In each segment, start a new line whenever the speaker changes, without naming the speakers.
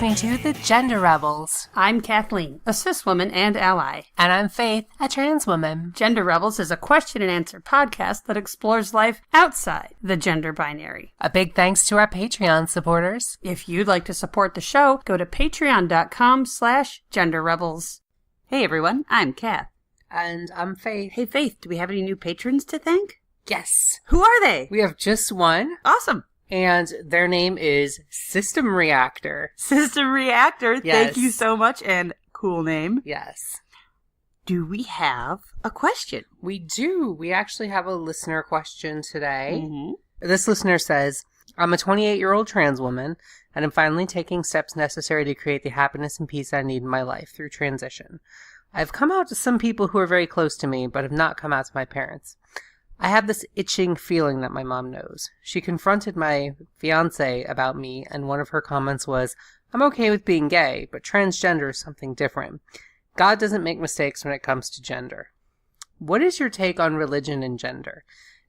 listening to The Gender Rebels.
I'm Kathleen, a cis woman and ally.
And I'm Faith, a trans woman.
Gender Rebels is a question and answer podcast that explores life outside the gender binary.
A big thanks to our Patreon supporters.
If you'd like to support the show, go to patreon.com/genderrebels. Hey everyone, I'm Kath.
And I'm Faith.
Hey Faith, do we have any new patrons to thank?
Yes.
Who are they?
We have just one.
Awesome.
And their name is System Reactor.
System Reactor,
Yes.
Thank you so much, and cool name.
Yes.
Do we have a question?
We do. We actually have a listener question today.
Mm-hmm.
This listener says, I'm a 28-year-old trans woman, and I'm finally taking steps necessary to create the happiness and peace I need in my life through transition. I've come out to some people who are very close to me, but have not come out to my parents. I have this itching feeling that my mom knows. She confronted my fiancé about me, and one of her comments was, I'm okay with being gay, but transgender is something different. God doesn't make mistakes when it comes to gender. What is your take on religion and gender?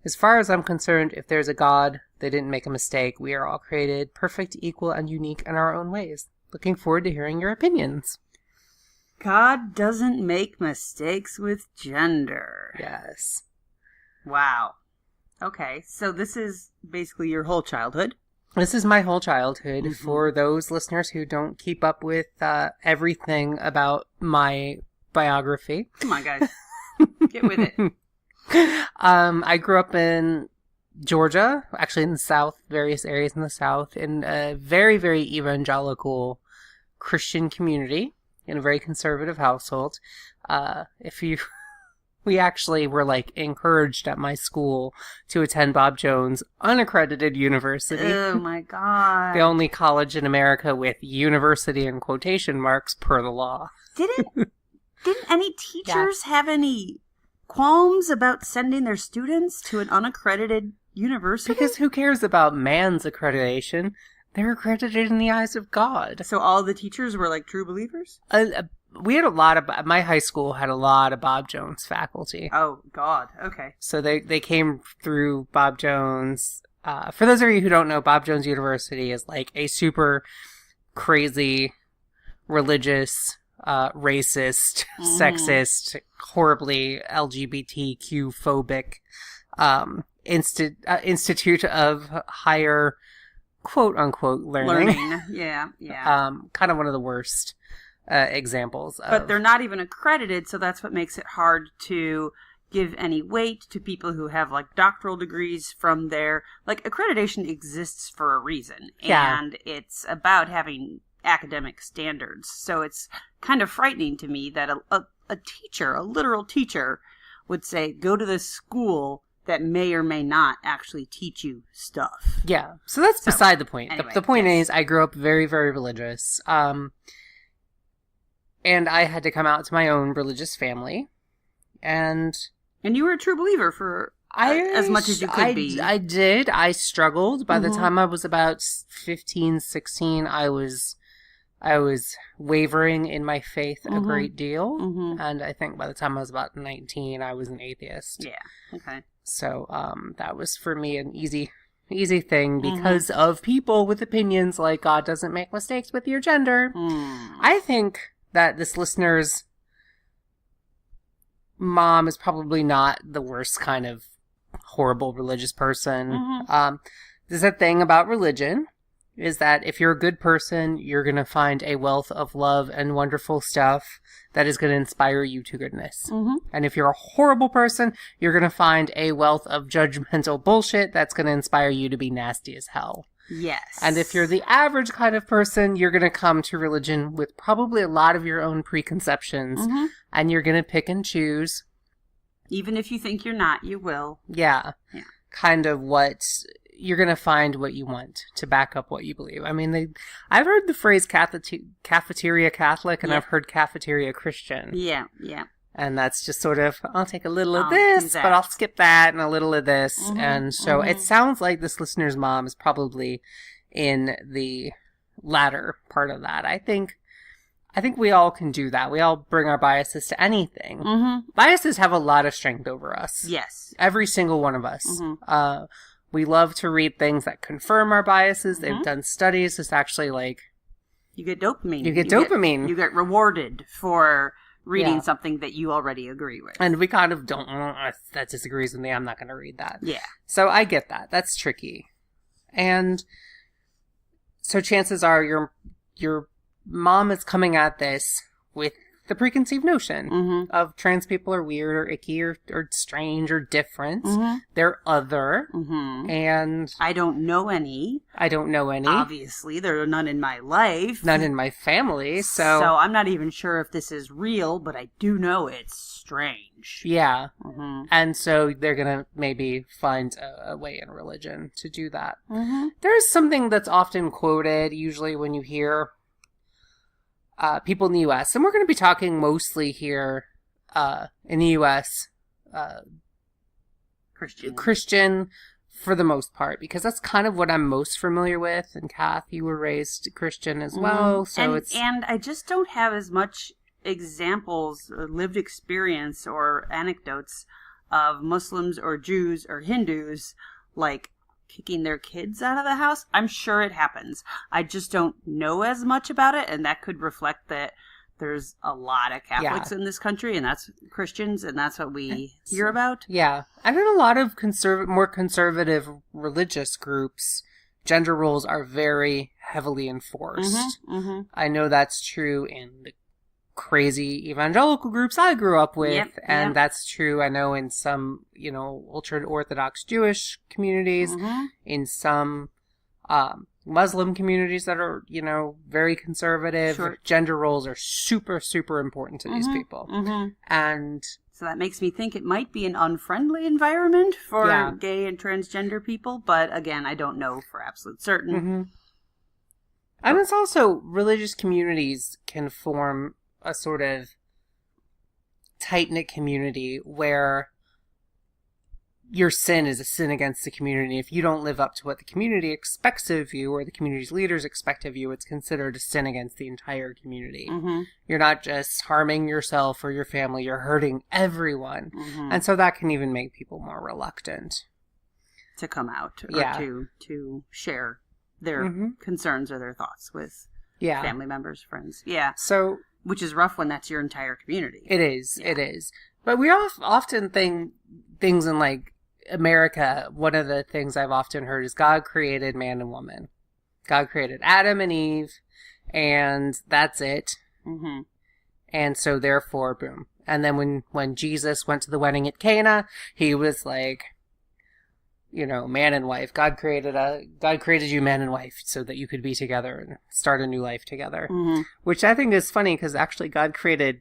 As far as I'm concerned, if there's a God, they didn't make a mistake. We are all created perfect, equal, and unique in our own ways. Looking forward to hearing your opinions.
God doesn't make mistakes with gender.
Yes.
Wow. Okay, so this is basically your whole childhood.
This is my whole childhood.
Mm-hmm.
For those listeners who don't keep up with everything about my biography.
Come on, guys. Get with it.
I grew up in Georgia, actually in the South, various areas in the South, in a very, very evangelical Christian community, in a very conservative household. We actually were, encouraged at my school to attend Bob Jones' unaccredited university.
Oh, my God.
The only college in America with university in quotation marks per the law.
Didn't any teachers have any qualms about sending their students to an unaccredited university?
Because who cares about man's accreditation? They're accredited in the eyes of God.
So all the teachers were, true believers?
We had my high school had a lot of Bob Jones faculty.
Oh, God. Okay.
So they came through Bob Jones. For those of you who don't know, Bob Jones University is a super crazy, religious, racist, sexist, horribly LGBTQ phobic institute of higher quote unquote learning.
Yeah.
Kind of one of the worst examples of.
But they're not even accredited, so that's what makes it hard to give any weight to people who have doctoral degrees from there. Accreditation exists for a reason, and it's about having academic standards. So it's kind of frightening to me that a teacher, a literal teacher, would say, go to this school that may or may not actually teach you stuff.
Yeah. So that's beside the point.
Anyway,
the point is, I grew up very, very religious. And I had to come out to my own religious family. And
you were a true believer for as much as you could be.
I did. I struggled. By the time I was about 15, 16, I was wavering in my faith a great deal. And I think by the time I was about 19, I was an atheist.
Yeah. Okay.
So that was for me an easy thing because of people with opinions like God doesn't make mistakes with your gender. I think that this listener's mom is probably not the worst kind of horrible religious person. There's a thing about religion is that if you're a good person, you're going to find a wealth of love and wonderful stuff that is going to inspire you to goodness. And if you're a horrible person, you're going to find a wealth of judgmental bullshit that's going to inspire you to be nasty as hell.
Yes.
And if you're the average kind of person, you're going to come to religion with probably a lot of your own preconceptions, and you're going to pick and choose.
Even if you think you're not, you will.
Yeah. Kind of what you're going to find what you want to back up what you believe. I mean, I've heard the phrase cafeteria Catholic, and I've heard cafeteria Christian.
Yeah.
And that's just sort of, I'll take a little of this, but I'll skip that, and a little of this. And so it sounds like this listener's mom is probably in the latter part of that. I think we all can do that. We all bring our biases to anything. Biases have a lot of strength over us.
Yes.
Every single one of us. We love to read things that confirm our biases. They've done studies. It's actually
You get dopamine.
You get dopamine.
You get rewarded for reading something that you already agree with.
And we kind of don't, that disagrees with me, I'm not going to read that.
Yeah.
So I get that. That's tricky. And so chances are your mom is coming at this with the preconceived notion of trans people are weird or icky or strange or different. They're other. And
I don't know any.
Obviously.
There are none in my life.
None in my family. So
I'm not even sure if this is real, but I do know it's strange.
Yeah. And so they're going to maybe find a way in religion to do that. There's something that's often quoted, usually when you hear people in the U.S., and we're going to be talking mostly here in the U.S. Christian for the most part, because that's kind of what I'm most familiar with. And Kath, you were raised Christian as well, so
and I just don't have as much examples or lived experience or anecdotes of Muslims or Jews or Hindus like kicking their kids out of the house. I'm sure it happens. I just don't know as much about it, and that could reflect that there's a lot of Catholics in this country, and that's Christians, and that's what we hear about.
Yeah. And in a lot of more conservative religious groups, gender roles are very heavily enforced. I know that's true in the crazy evangelical groups I grew up with, and that's true, I know, in some, ultra-Orthodox Jewish communities, in some Muslim communities that are, very conservative. Sure. Gender roles are super, super important to these people. And
so that makes me think it might be an unfriendly environment for gay and transgender people, but again, I don't know for absolute certain.
And it's also, religious communities can form a sort of tight-knit community where your sin is a sin against the community. If you don't live up to what the community expects of you or the community's leaders expect of you, it's considered a sin against the entire community. You're not just harming yourself or your family, you're hurting everyone. And so that can even make people more reluctant
to come out or to share their concerns or their thoughts with family members, friends. Yeah.
So,
which is rough when that's your entire community.
It is. Yeah. It is. But we often think things in, like, America, one of the things I've often heard is God created man and woman. God created Adam and Eve, and that's it. And so, therefore, boom. And then when Jesus went to the wedding at Cana, he was like, man and wife. God created you man and wife so that you could be together and start a new life together. Which I think is funny because actually God created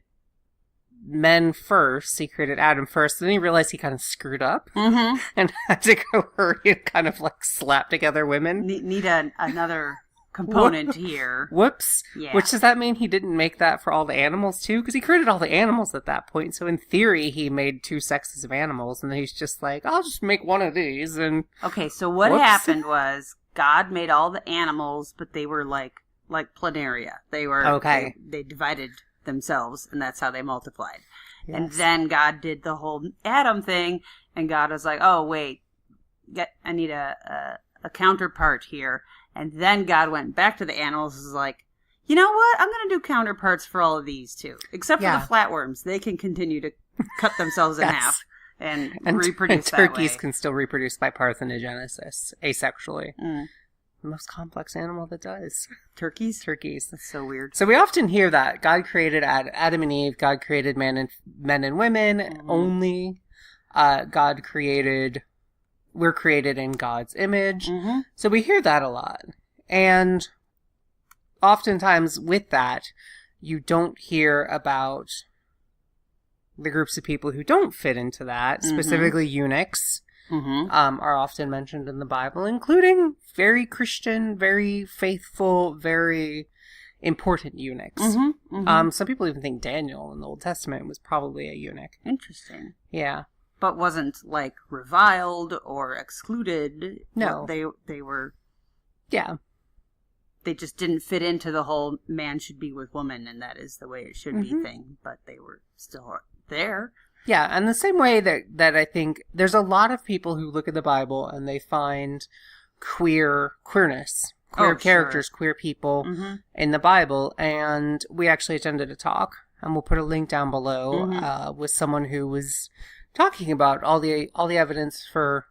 men first. He created Adam first. Then he realized he kind of screwed up and had to go hurry and kind of like slap together women.
Need another component here.
Whoops. Yeah. Which does that mean he didn't make that for all the animals too? Because he created all the animals at that point. So in theory, he made two sexes of animals, and then he's just like, I'll just make one of these. And
okay, so what happened was God made all the animals, but they were like planaria. They were They divided themselves, and that's how they multiplied. Yes. And then God did the whole Adam thing, and God was like, oh wait, I need a counterpart here. And then God went back to the animals and was like, you know what? I'm going to do counterparts for all of these, too. Except for the flatworms. They can continue to cut themselves in half and reproduce
and turkeys can still reproduce by parthenogenesis, asexually. The most complex animal that does.
Turkeys? That's so weird.
So we often hear that. God created Adam and Eve. God created men and women. Only we're created in God's image. So we hear that a lot. And oftentimes with that, you don't hear about the groups of people who don't fit into that, specifically eunuchs, are often mentioned in the Bible, including very Christian, very faithful, very important eunuchs. Some people even think Daniel in the Old Testament was probably a eunuch.
Interesting.
Yeah.
But wasn't, like, reviled or excluded.
No.
They were...
Yeah.
They just didn't fit into the whole man should be with woman and that is the way it should be thing. But they were still there.
Yeah, and the same way that I think there's a lot of people who look at the Bible and they find queerness, queer characters, queer people
Mm-hmm.
in the Bible, and we actually attended a talk, and we'll put a link down below with someone who was talking about all the evidence for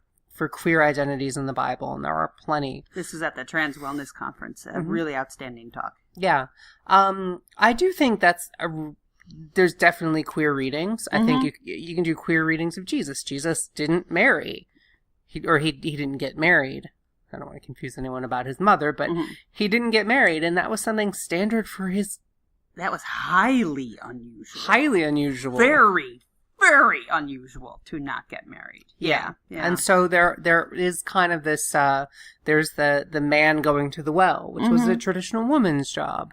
queer identities in the Bible, and there are plenty.
This was at the Trans Wellness Conference. A really outstanding talk.
Yeah. I do think there's definitely queer readings. I think you can do queer readings of Jesus. Jesus didn't marry. He didn't get married. I don't want to confuse anyone about his mother, but he didn't get married, and that was something standard for his...
That was highly unusual.
Highly unusual.
Very, very unusual to not get married. Yeah.
And so there is kind of this, there's the man going to the well, which was a traditional woman's job.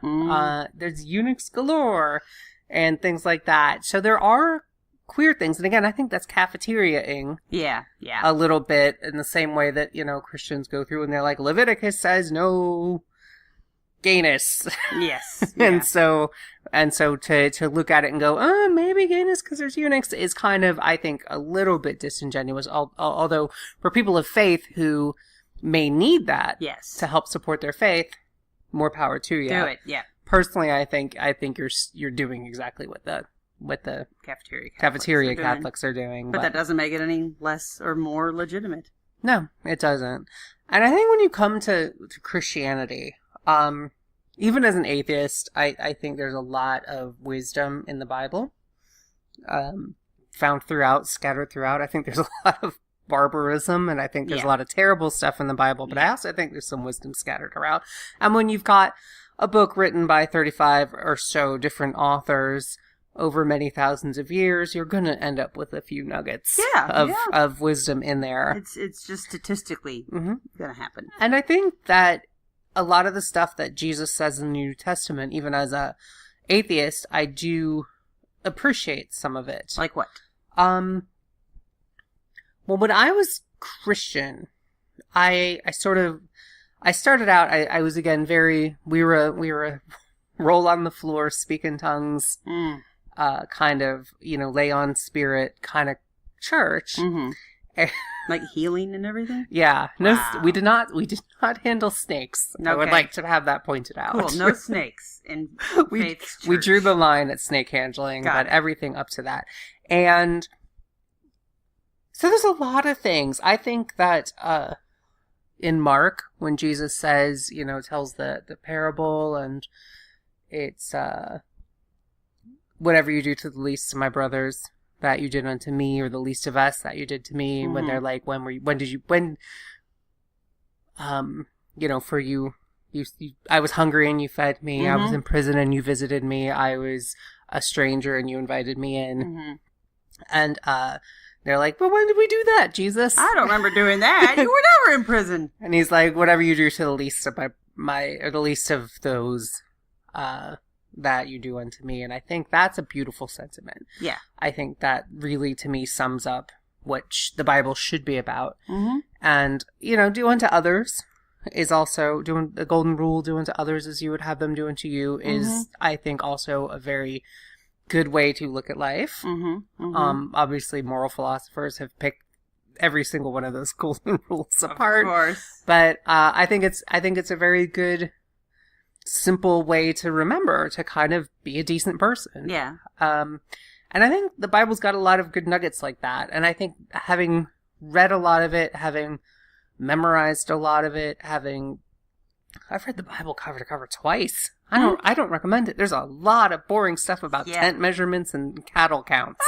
There's eunuchs galore and things like that. So there are queer things. And again, I think that's cafeteria-ing.
Yeah.
A little bit in the same way that, Christians go through and they're like, Leviticus says no gayness.
Yes.
and so to look at it and go, oh, maybe gayness because there's eunuchs is kind of, I think, a little bit disingenuous. Although for people of faith who may need that to help support their faith, more power to you.
Do it, yeah.
Personally, I think you're doing exactly what the cafeteria Catholics are doing.
But that doesn't make it any less or more legitimate.
No, it doesn't. And I think when you come to Christianity, even as an atheist, I think there's a lot of wisdom in the Bible, found scattered throughout. I think there's a lot of barbarism, and I think there's a lot of terrible stuff in the Bible, but I also think there's some wisdom scattered around. And when you've got a book written by 35 or so different authors over many thousands of years, you're going to end up with a few nuggets of wisdom in there.
It's just statistically going to happen.
And I think that a lot of the stuff that Jesus says in the New Testament, even as a atheist, I do appreciate some of it.
Like what?
Well, when I was Christian, I started out, I was again we were a roll on the floor, speak in tongues, kind of, lay on spirit kind of church.
Like healing and everything?
Yeah. No, wow. We did not handle snakes. Okay. I would like to have that pointed out.
Cool. No snakes in Faith's church.
We drew the line at snake handling, but everything up to that. And so there's a lot of things. I think that in Mark, when Jesus says, tells the parable, and it's whatever you do to the least of my brothers, that you did unto me, or the least of us that you did to me. When they're like, for you, I was hungry and you fed me. I was in prison and you visited me. I was a stranger and you invited me in. And they're like, but when did we do that, Jesus?
I don't remember doing that. You were never in prison.
And he's like, whatever you do to the least of my or the least of those, that you do unto me. And I think that's a beautiful sentiment.
Yeah.
I think that really, to me, sums up what the Bible should be about. And, do unto others is also, doing the golden rule, do unto others as you would have them do unto you, is, I think, also a very good way to look at life. Obviously, moral philosophers have picked every single one of those golden rules apart.
Of course.
But I think it's a very good, simple way to remember to kind of be a decent person.
Yeah.
And I think the Bible's got a lot of good nuggets like that. And I think having read a lot of it, having memorized a lot of it, I've read the Bible cover to cover twice. I don't recommend it. There's a lot of boring stuff about tent measurements and cattle counts.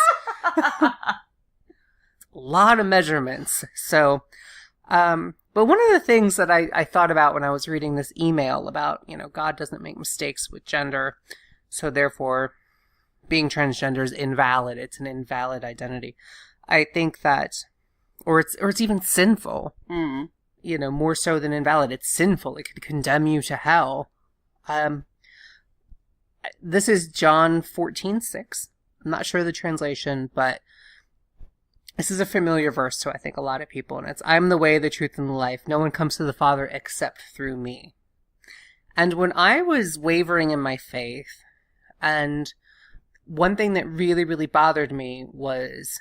A lot of measurements. So, but one of the things that I thought about when I was reading this email about, God doesn't make mistakes with gender, so therefore being transgender is invalid. It's an invalid identity. I think that, or it's even sinful, more so than invalid. It's sinful. It could condemn you to hell. This is John 14:6. I'm not sure of the translation, but this is a familiar verse to, I think, a lot of people, and it's, I'm the way, the truth, and the life. No one comes to the Father except through me. And when I was wavering in my faith, and one thing that really, really bothered me was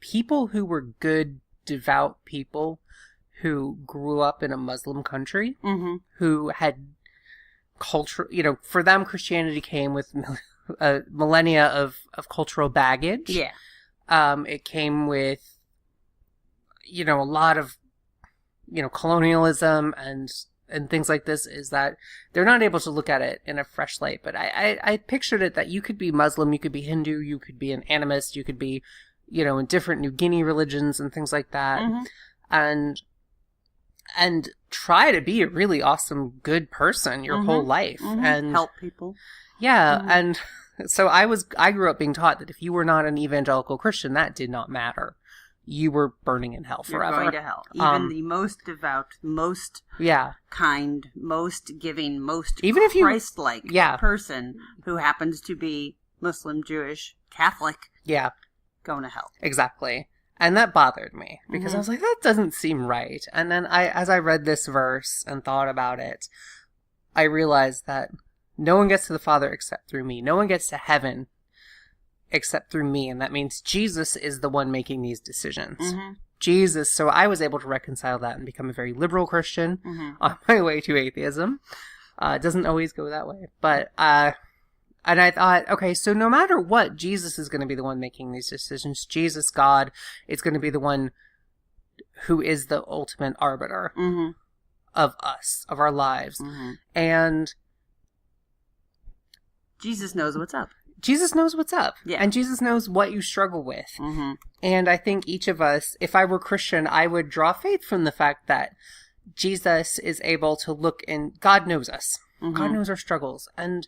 people who were good, devout people who grew up in a Muslim country, who had culture, for them, Christianity came with millennia of cultural baggage.
Yeah.
It came with, a lot of, colonialism and things like this, is that they're not able to look at it in a fresh light. But I pictured it that you could be Muslim, you could be Hindu, you could be an animist, you could be, in different New Guinea religions and things like that. And try to be a really awesome, good person your whole life. And
help people.
Yeah. And so I grew up being taught that if you were not an evangelical Christian, that did not matter. You were burning in hell forever.
You're going to hell. Even the most devout, most kind, most giving, most even if Christ-like person who happens to be Muslim, Jewish, Catholic, going to hell.
Exactly. And that bothered me because I was like, that doesn't seem right. And then as I read this verse and thought about it, I realized that no one gets to the Father except through me. No one gets to heaven except through me. And that means Jesus is the one making these decisions. Jesus. So I was able to reconcile that and become a very liberal Christian on my way to atheism. It doesn't always go that way. But, and I thought, okay, so no matter what, Jesus is going to be the one making these decisions. Jesus, God, is going to be the one who is the ultimate arbiter of us, of our lives. And
Jesus knows what's up.
Jesus knows what's up.
Yeah.
And Jesus knows what you struggle with. And I think each of us, if I were Christian, I would draw faith from the fact that Jesus is able to look in, God knows us. God knows our struggles. And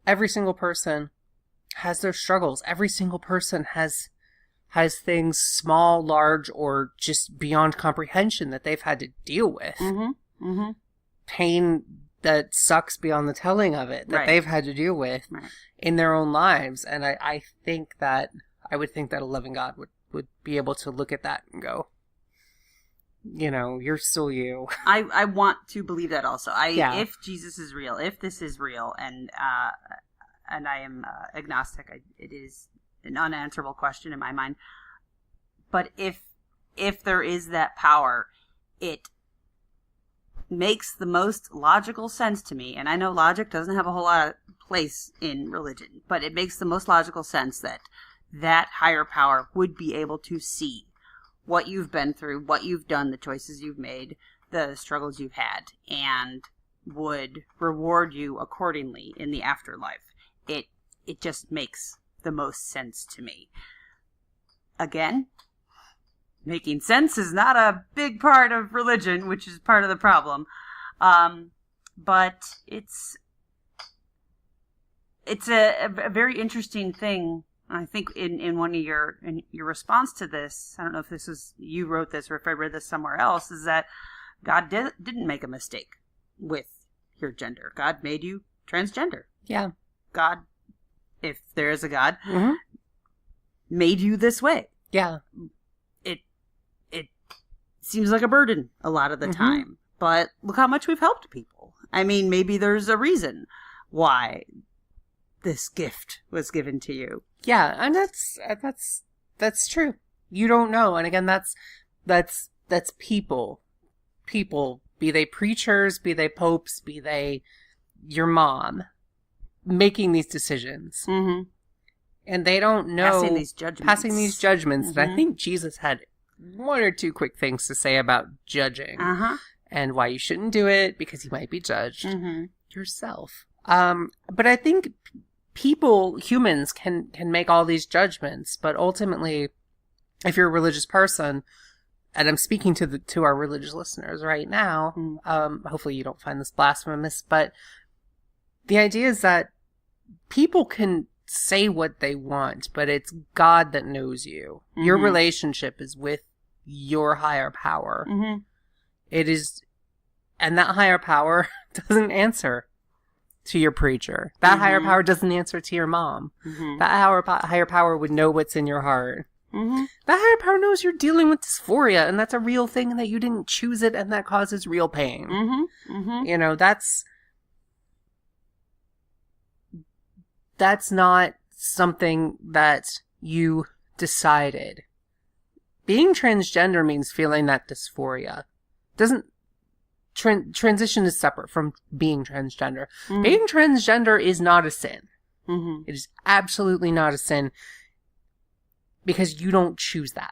every single person has their struggles. Every single person has things small, large, or just beyond comprehension that they've had to deal with. Pain that sucks beyond the telling of it that they've had to deal with in their own lives. And I think that I would think that a loving God would be able to look at that and go, you're still you.
I want to believe that also. If Jesus is real, if this is real, and I am agnostic, it is an unanswerable question in my mind. But if there is that power, it makes the most logical sense to me. And I know logic doesn't have a whole lot of place in religion, but it makes the most logical sense that higher power would be able to see what you've been through, what you've done, the choices you've made, the struggles you've had, and would reward you accordingly in the afterlife. It just makes the most sense to me. Again, making sense is not a big part of religion, which is part of the problem. But it's a very interesting thing. I think in one of your response to this, I don't know if this was you wrote this or if I read this somewhere else, is that God didn't make a mistake with your gender. God made you transgender.
Yeah.
God, if there is a God, made you this way.
Yeah.
It seems like a burden a lot of the time, but look how much we've helped people. I mean, maybe there's a reason why this gift was given to you.
Yeah, and that's true. You don't know, and again, that's people, be they preachers, be they popes, be they your mom, making these decisions, and they don't know passing these judgments. And I think Jesus had one or two quick things to say about judging and why you shouldn't do it because you might be judged yourself. But I think humans can make all these judgments, but ultimately, if you're a religious person, and I'm speaking to our religious listeners right now, hopefully you don't find this blasphemous, but the idea is that people can say what they want, but it's God that knows you. Your relationship is with your higher power. It is, and that higher power doesn't answer to your preacher. That higher power doesn't answer to your mom. That higher power would know what's in your heart. That higher power knows you're dealing with dysphoria, and that's a real thing, and that you didn't choose it, and that causes real pain. That's not something that you decided. Being transgender means feeling that dysphoria. doesn't transition is separate from being transgender. Being transgender is not a sin. It is absolutely not a sin because you don't choose that.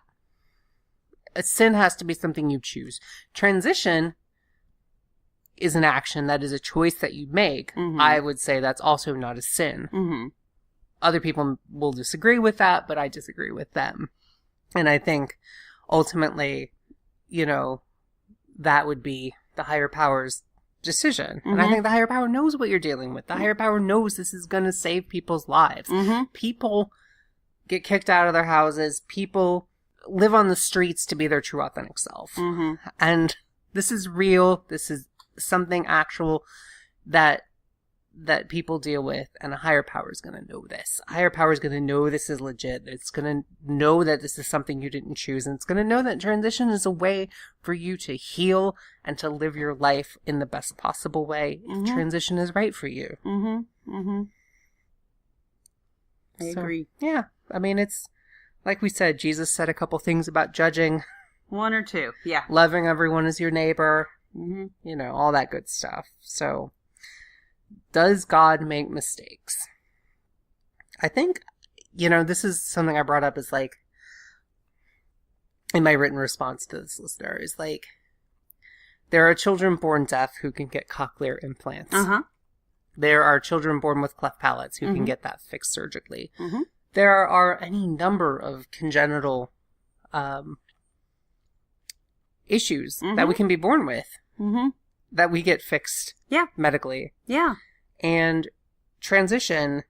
A sin has to be something you choose. Transition is an action that is a choice that you make. I would say that's also not a sin. Other people will disagree with that, but I disagree with them. And I think ultimately, you know, that would be the higher power's decision. And I think the higher power knows what you're dealing with. The higher power knows this is going to save people's lives. People get kicked out of their houses. People live on the streets to be their true authentic self. And this is real. This is something actual that people deal with, and a higher power is going to know this. A higher power is going to know this is legit. It's going to know that this is something you didn't choose, and it's going to know that transition is a way for you to heal and to live your life in the best possible way if transition is right for you.
I agree.
Yeah. I mean, it's like we said, Jesus said a couple things about judging.
One or two. Yeah.
Loving everyone as your neighbor. You know, all that good stuff. So, does God make mistakes? I think, you know, this is something I brought up as like, in my written response to this listener, is like, there are children born deaf who can get cochlear implants. There are children born with cleft palates who can get that fixed surgically. There are any number of congenital issues that we can be born with that we get fixed medically. And transition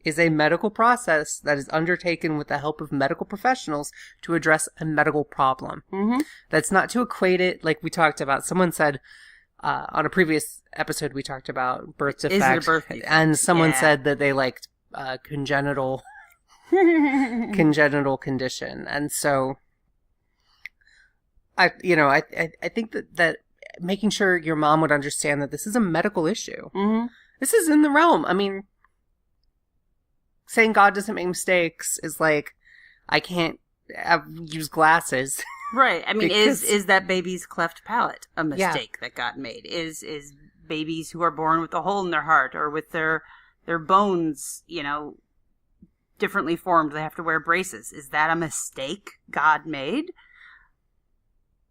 is a medical process that is undertaken with the help of medical professionals to address a medical problem. That's not to equate it, like we talked about. Someone said on a previous episode, we talked about birth defect.
Is it a birth defect?
And someone said that they liked congenital condition. And so I think that making sure your mom would understand that this is a medical issue. This is in the realm. I mean, saying God doesn't make mistakes is like, I can't use glasses.
Right. I mean, is that baby's cleft palate a mistake that got made? Is babies who are born with a hole in their heart or with their bones, you know, differently formed, they have to wear braces. Is that a mistake God made?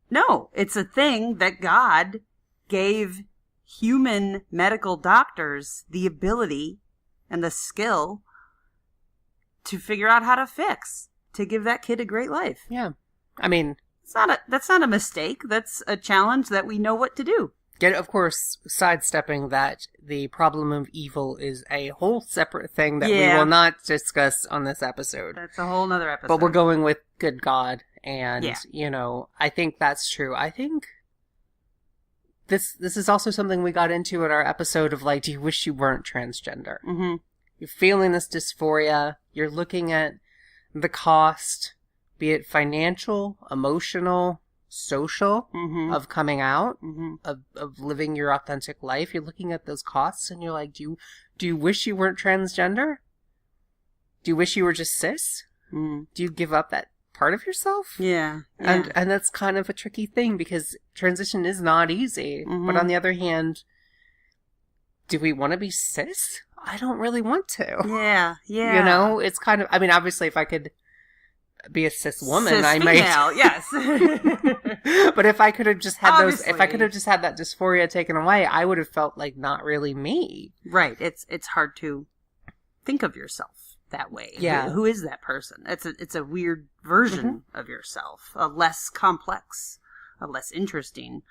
No, it's a thing that God gave human medical doctors the ability and the skill to figure out how to fix, to give that kid a great life.
Yeah. I mean,
that's not a mistake. That's a challenge that we know what to do.
Of course, sidestepping that the problem of evil is a whole separate thing that we will not discuss on this episode.
That's a whole nother episode.
But we're going with good God, and, you know, I think that's true. I think this is also something we got into in our episode of, like, do you wish you weren't transgender? You're feeling this dysphoria. You're looking at the cost, be it financial, emotional, social, of coming out, of living your authentic life. You're looking at those costs and you're like, do you wish you weren't transgender? Do you wish you were just cis? Do you give up that part of yourself?
Yeah.
And that's kind of a tricky thing because transition is not easy. But on the other hand, do we want to be cis? I don't really want to.
Yeah.
You know, it's kind of, I mean, obviously if I could be a cis woman, I might.
Yes.
But if I could have just had if I could have just had that dysphoria taken away, I would have felt like not really me.
Right. It's hard to think of yourself that way.
Yeah.
Who is that person? It's a weird version of yourself, a less complex, a less interesting,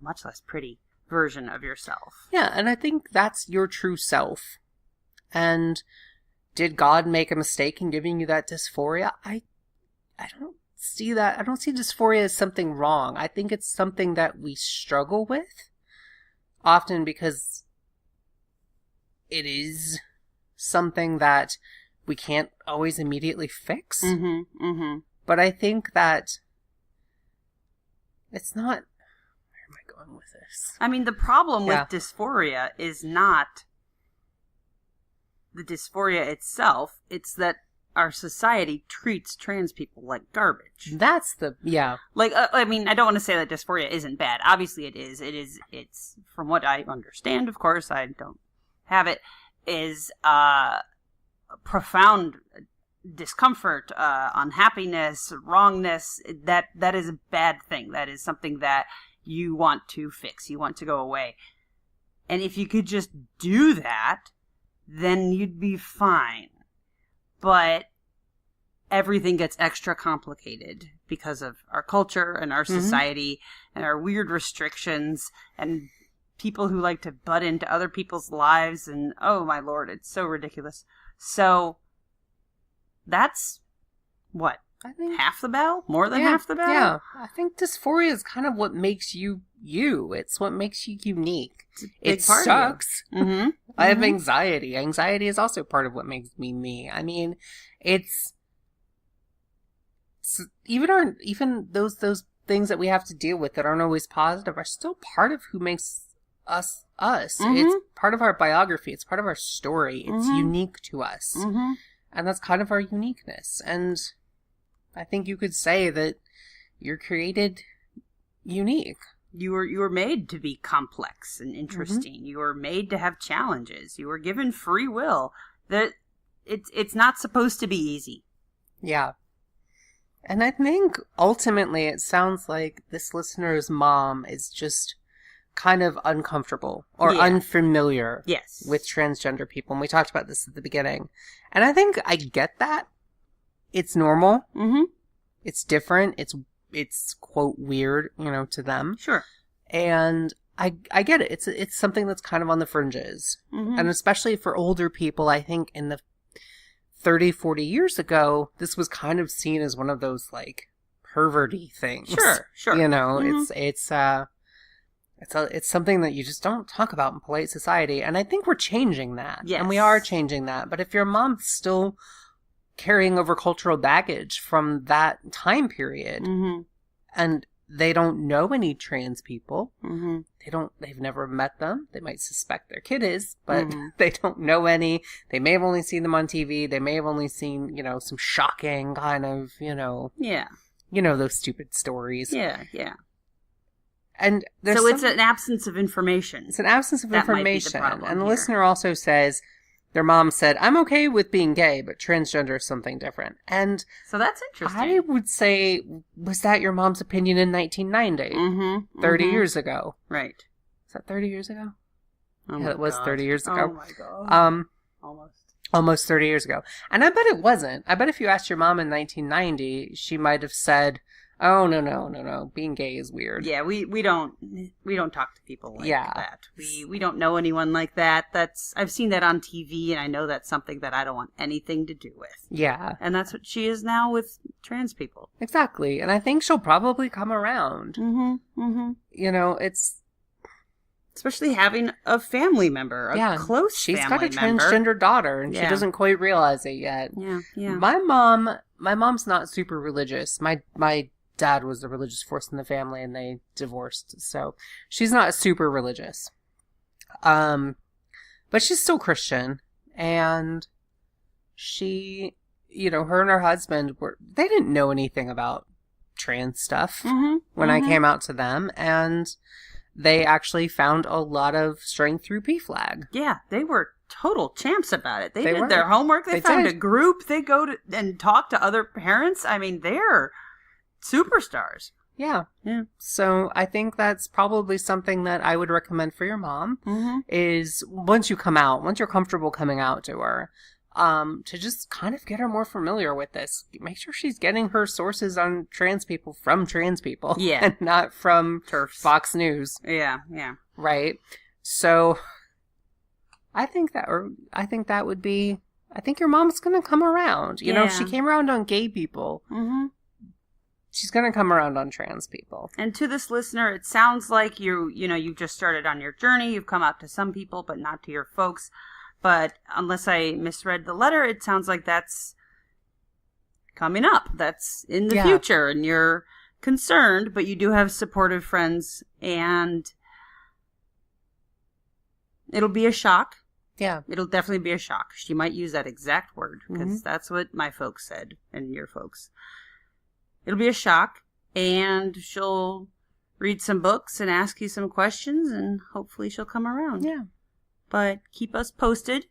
much less pretty version of yourself.
Yeah, and I think that's your true self. And did God make a mistake in giving you that dysphoria? I don't see that. I don't see dysphoria as something wrong. I think it's something that we struggle with often because it is something that we can't always immediately fix. But I think that it's not. Where am I going with this?
I mean, the problem with dysphoria is not the dysphoria itself. It's that our society treats trans people like garbage.
That's the, yeah.
Like, I mean, I don't want to say that dysphoria isn't bad. Obviously it is. It's, from what I understand, of course, I don't have it, is profound discomfort, unhappiness, wrongness. That is a bad thing. That is something that you want to fix. You want to go away. And if you could just do that, then you'd be fine. But everything gets extra complicated because of our culture and our society and our weird restrictions and people who like to butt into other people's lives. And, oh my Lord, it's so ridiculous. So that's what? I think half the battle? More than half the battle?
Yeah. I think dysphoria is kind of what makes you you. It's what makes you unique. It sucks. Mm-hmm. I have anxiety. Anxiety is also part of what makes me me. I mean, it's even those things that we have to deal with that aren't always positive are still part of who makes us us. It's part of our biography. It's part of our story. It's unique to us. And that's kind of our uniqueness. And I think you could say that you're created unique.
You were made to be complex and interesting. You were made to have challenges. You were given free will. That it's not supposed to be easy.
Yeah. And I think ultimately it sounds like this listener's mom is just kind of uncomfortable or unfamiliar with transgender people. And we talked about this at the beginning. And I think I get that. It's normal. It's different. It's quote weird, to them.
Sure.
And I get it. It's something that's kind of on the fringes. And especially for older people, I think in the 30, 40 years ago, this was kind of seen as one of those like perverty things.
Sure.
It's something that you just don't talk about in polite society. And I think we're changing that.
Yes.
And we are changing that. But if your mom's still carrying over cultural baggage from that time period and they don't know any trans people, they've never met them. They might suspect their kid is, but they don't know any. They may have only seen them on TV. They may have only seen, some shocking kind of, those stupid stories.
Yeah.
And
so it's an absence of information.
It's an absence of information. And the
here.
listener also says, their mom said, I'm okay with being gay, but transgender is something different. And
so that's interesting.
I would say, was that your mom's opinion in 1990? 30 years ago.
Right.
Is that 30 years ago?
Oh
yeah, it was 30 years ago.
Oh my God.
Almost 30 years ago. And I bet it wasn't. I bet if you asked your mom in 1990, she might have said, oh, no. Being gay is weird.
Yeah, we don't talk to people like that. We don't know anyone like that. I've seen that on TV, and I know that's something that I don't want anything to do with.
Yeah.
And that's what she is now with trans people.
Exactly. And I think she'll probably come around. It's...
Especially having a family member, a close
she's
family member.
She's got a transgender daughter, and she doesn't quite realize it yet.
Yeah.
My mom's not super religious. My dad was the religious force in the family, and they divorced, so she's not super religious. But she's still Christian, and she, her and her husband they didn't know anything about trans stuff when I came out to them, and they actually found a lot of strength through PFLAG.
Yeah, they were total champs about it. They did their homework. They found a group. They go to and talk to other parents. I mean, they're superstars.
Yeah. So I think that's probably something that I would recommend for your mom is once you're comfortable coming out to her, to just kind of get her more familiar with this. Make sure she's getting her sources on trans people from trans people.
Yeah.
And not from
TERFs.
Fox News.
Yeah.
Right. So I think that would be, I think your mom's going to come around. If she came around on gay people, she's going to come around on trans people.
And to this listener, it sounds like you've just started on your journey. You've come out to some people, but not to your folks. But unless I misread the letter, it sounds like that's coming up. That's in the future, and you're concerned, but you do have supportive friends, and it'll be a shock.
Yeah.
It'll definitely be a shock. She might use that exact word because that's what my folks said and your folks. It'll be a shock, and she'll read some books and ask you some questions, and hopefully she'll come around.
Yeah.
But keep us posted.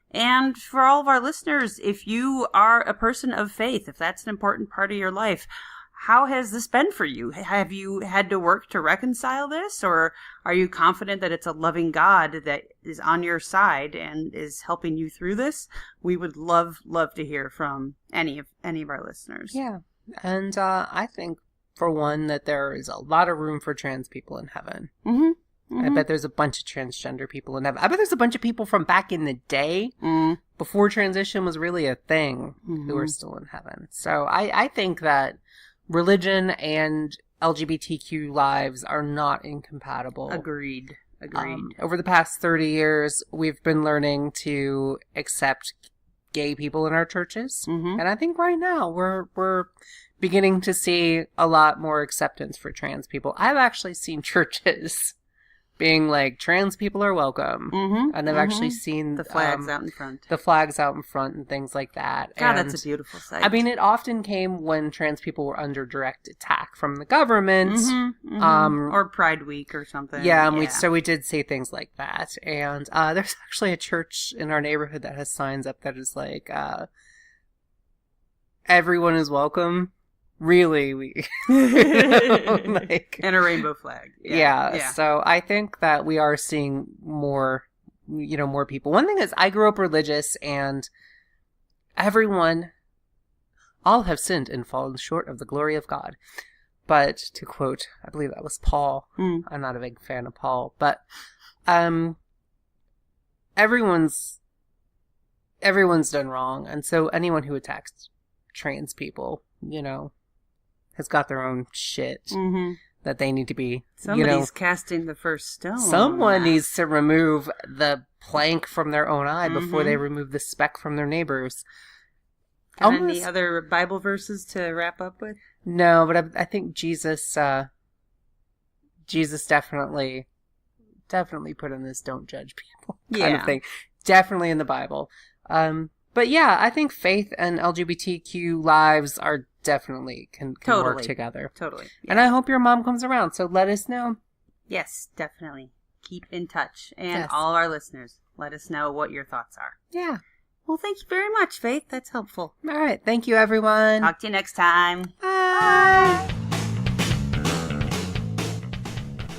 And for all of our listeners, if you are a person of faith, if that's an important part of your life, how has this been for you? Have you had to work to reconcile this, or are you confident that it's a loving God that is on your side and is helping you through this? We would love to hear from any of our listeners.
Yeah. And I think, for one, that there is a lot of room for trans people in heaven. I bet there's a bunch of transgender people in heaven. I bet there's a bunch of people from back in the day, before transition was really a thing, who are still in heaven. So I think that religion and LGBTQ lives are not incompatible.
Agreed.
Over the past 30 years, we've been learning to accept gay people in our churches. And I think right now we're beginning to see a lot more acceptance for trans people. I've actually seen churches being like, trans people are welcome. And I've actually seen
the flags out in front.
The flags out in front and things like that.
God,
and,
that's a beautiful sight.
I mean, it often came when trans people were under direct attack from the government.
Or Pride Week or something.
Yeah, and we did see things like that. And there's actually a church in our neighborhood that has signs up that is like, everyone is welcome. Really, like,
and a rainbow flag.
Yeah. So I think that we are seeing more people. One thing is, I grew up religious, and all have sinned and fallen short of the glory of God. But to quote, I believe that was Paul. I'm not a big fan of Paul, but everyone's done wrong, and so anyone who attacks trans people, has got their own shit that they need to be.
Somebody's casting the first stone.
Someone needs to remove the plank from their own eye before they remove the speck from their neighbor's.
Any other Bible verses to wrap up with?
No, but I think Jesus definitely put in this "don't judge people" kind of thing. Definitely in the Bible. But yeah, I think faith and LGBTQ lives are definitely can work together.
Totally. Yeah.
And I hope your mom comes around, so let us know.
Yes, definitely. Keep in touch. And all our listeners, let us know what your thoughts are.
Yeah.
Well, thank you very much, Faith. That's helpful.
All right. Thank you, everyone.
Talk to you next time.
Bye.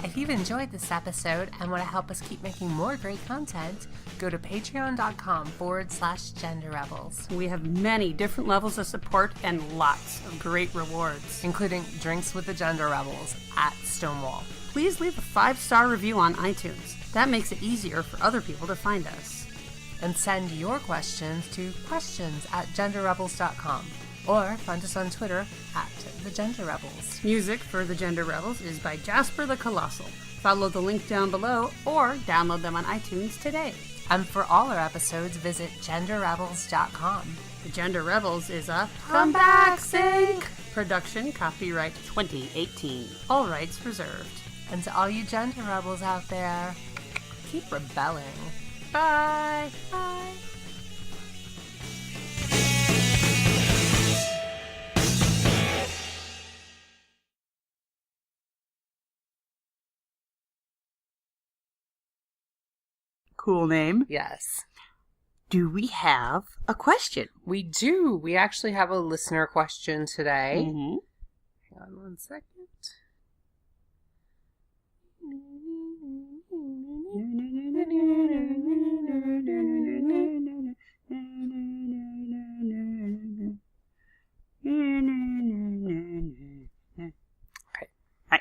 If you've enjoyed this episode and want to help us keep making more great content, go to patreon.com/genderrebels.
We have many different levels of support and lots of great rewards,
including drinks with the Gender Rebels at Stonewall.
Please leave a 5-star review on iTunes. That makes it easier for other people to find us.
And send your questions to questions@genderrebels.com. Or find us on Twitter @TheGenderRebels.
Music for The Gender Rebels is by Jasper the Colossal. Follow the link down below or download them on iTunes today.
And for all our episodes, visit genderrebels.com.
The Gender Rebels is a Come Back Sync production, copyright 2018. All rights reserved.
And to all you gender rebels out there, keep rebelling.
Bye.
Bye.
Cool name.
Yes.
Do we have a question?
We do. We actually have a listener question today.
Mm-hmm.
Hang on one second. Okay.
Hi.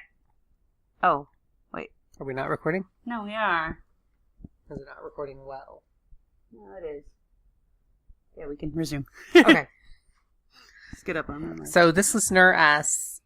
Oh, wait.
Are we not recording?
No, we are.
Is it not recording well?
No, it is. Yeah, we can resume.
Okay.
Let's get up on that.
So this listener asks,